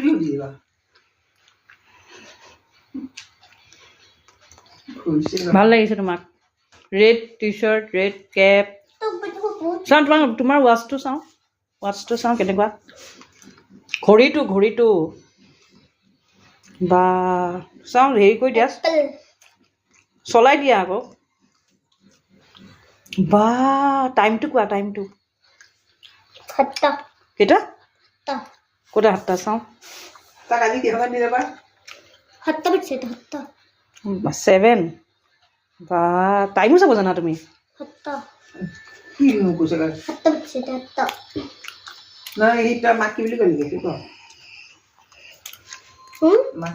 বুলি সুধি দিবা ভাল লাগিছে তোমাক ৰেড টি-চাৰ্ট ৰেড কেপ চাওঁ তোমাৰ ৱাচটো চাওঁ কেনেকুৱা ঘড়ীটো বা চাওঁ হেৰি কৰি দিয়া চলাই দিয়া আকৌ বা টাইমটো কোৱা টাইমটো কেইটা ক'তা 7টা চাওঁ তাক আজি কিহত দি যাবা 7 বা টাইমো চাব জানা তুমি কি কৈছে নাই সি তই মাক কি বুলি কলি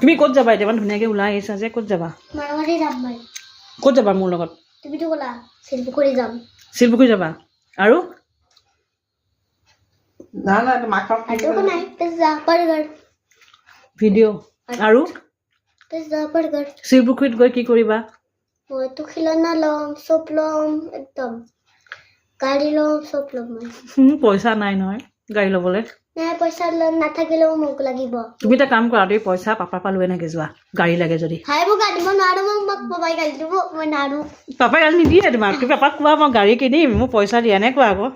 তুমি ক'ত যাবা এতিয়া ইমান ধুনীয়াকৈ ওলাই আহিছা যে ক'ত যাবা ক'ত যাবা মোৰ লগত শিলপুখুৰী যাবা আৰু না মাকক ভিডিঅ' আৰু শিলপুখুৰীত গৈ কি কৰিবা মইতো খিলনা ল'ম চব ল'ম একদম গাড়ী ল'ম চব ল'ম মই পইচা নাই নহয় গাড়ী ল'বলৈ নাই পইচা নাথাকিলেও মোক লাগিব তুমি এটা কাম কৰা তুমি পইচা পাপাৰ পৰা লৈ এনেকৈ যোৱা গাড়ী লাগে যদি হাই মোক গাড়ী দিব নোৱাৰো মোক পাপাই গাড়ী দিব মই নোৱাৰো পাপাই গাড়ী নিদিয়ে তোমাক তুমি পাপাক কোৱা মই গাড়ী কিনিম মোক পইচা দিয়া নে কোৱা আকৌ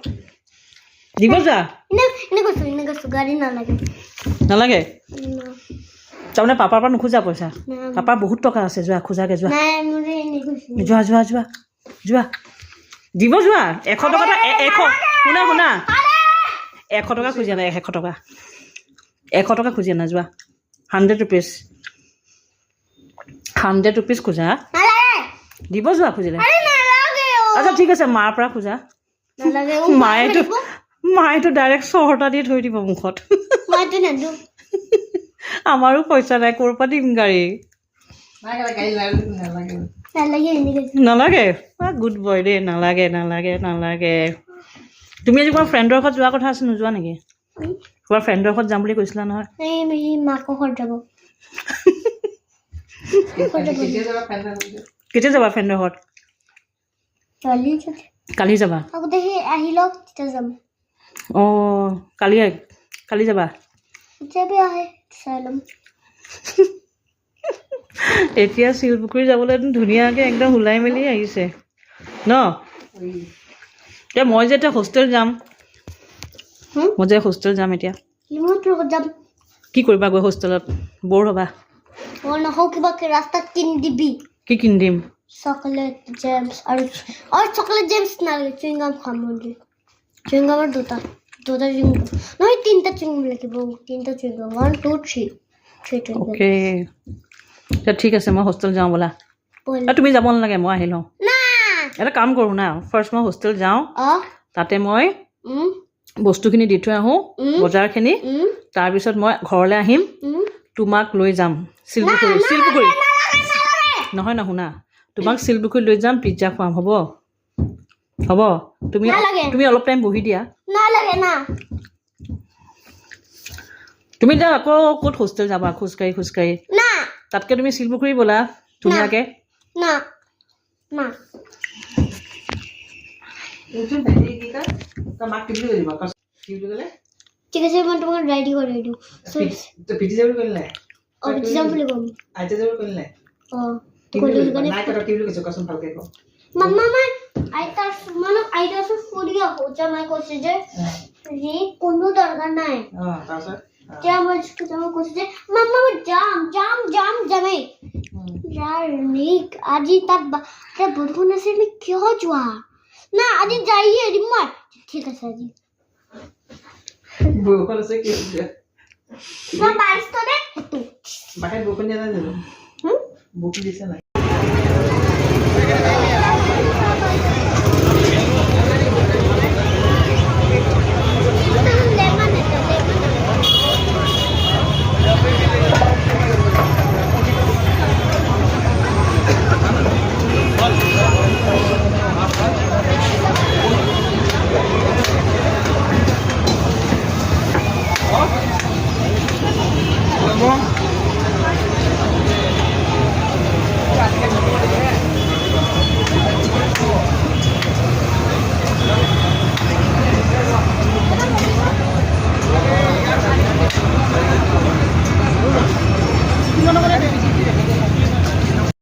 দিব যা এনে কৈছো গাড়ী নালাগে তাৰমানে পাপাৰ পৰা নোখোজা পইচা পাপাৰ বহুত টকা আছে যোৱা খোজাকে যোৱা যোৱা দিব যোৱা 100 টকা শুনা 100 টকা খুজি আনা 100 টকা খুজি আনা যোৱা 100 ৰুপিজ খোজা দিব যোৱা খুজিলে আচ্ছা ঠিক আছে মাৰ পৰা খোজা মায়েতো ডাইৰেক্ট 100টা দি থৈ দিব মুখত আমাৰো পইচা নাই ক'ৰ পৰা দিম গাড়ী নালাগে গুড বয় দেই নালাগে তুমি আজি তোমাৰ ফ্ৰেণ্ডৰ ঘৰত যোৱা কথা আছে নোযোৱা নেকি তোমাৰ ফ্ৰেণ্ডৰ ঘৰত যাম বুলি কৈছিলা নহয় কেতিয়া যাবা ফ্ৰেণ্ডৰ ঘৰত কালি যাবা অঁ কালি যাবা এতিয়া শিলপুখুৰী যাবলৈ ধুনীয়াকৈ একদম ওলাই মেলি আহিছে ন এতিয়া মই যে এতিয়া হোষ্টেল যাম এতিয়া কি কৰিবা গৈ হোষ্টেলত বৰ হ'বা ৰাস্তাত কিনি দিবি কি কিনি দিম চকলেট জেমছ আৰু চকলেট জেমছ নালাগে চুইংগাম খাম মই চুইংগামৰ দুটা চুইংগাম নহয় 3টা চুইংগাম লাগিব 3টা চুইংগাম 1 2 3 অ'কে ঠিক আছে মই হোষ্টেল যাওঁ ব'লা তুমি যাব নালাগে মই আহি লওঁ এটা কাম কৰোঁ না ফাৰ্ষ্ট মই হোষ্টেল যাওঁ তাতে মই বস্তুখিনি দি থৈ আহোঁ বজাৰখিনি তাৰপিছত মই ঘৰলৈ আহিম তোমাক লৈ যাম শিলপুখুৰী নহয় শুনা তোমাক শিলপুখুৰীত লৈ যাম পিজ্জা খুৱাম হ'ব তুমি অলপ টাইম বহি দিয়া তুমি এতিয়া আকৌ ক'ত হোষ্টেল যাবা খোজকাঢ়ি তাতকৈ তুমি শিলপুখুৰী ব'লা ধুনীয়াকৈ ঠিক আছে মই তোমাক ৰেডি কৰি দিওঁ মামা মই আইতাৰ ফুৰি আহো মই কৈছো যে কোনো দৰকাৰ নাই মই কৈছো যে মামা মই যামেই আজি তাত বৰষুণ আছে আমি কিয় যোৱা না আজি যাইয়ে এৰিম মই ঠিক আছে আজি বৰষুণ আছে কি বাৰিষ্ঠতে সেইটো বাহিৰত বৰষুণ দিয়া নাই জানো বৰষুণ দিছে নাই Come on.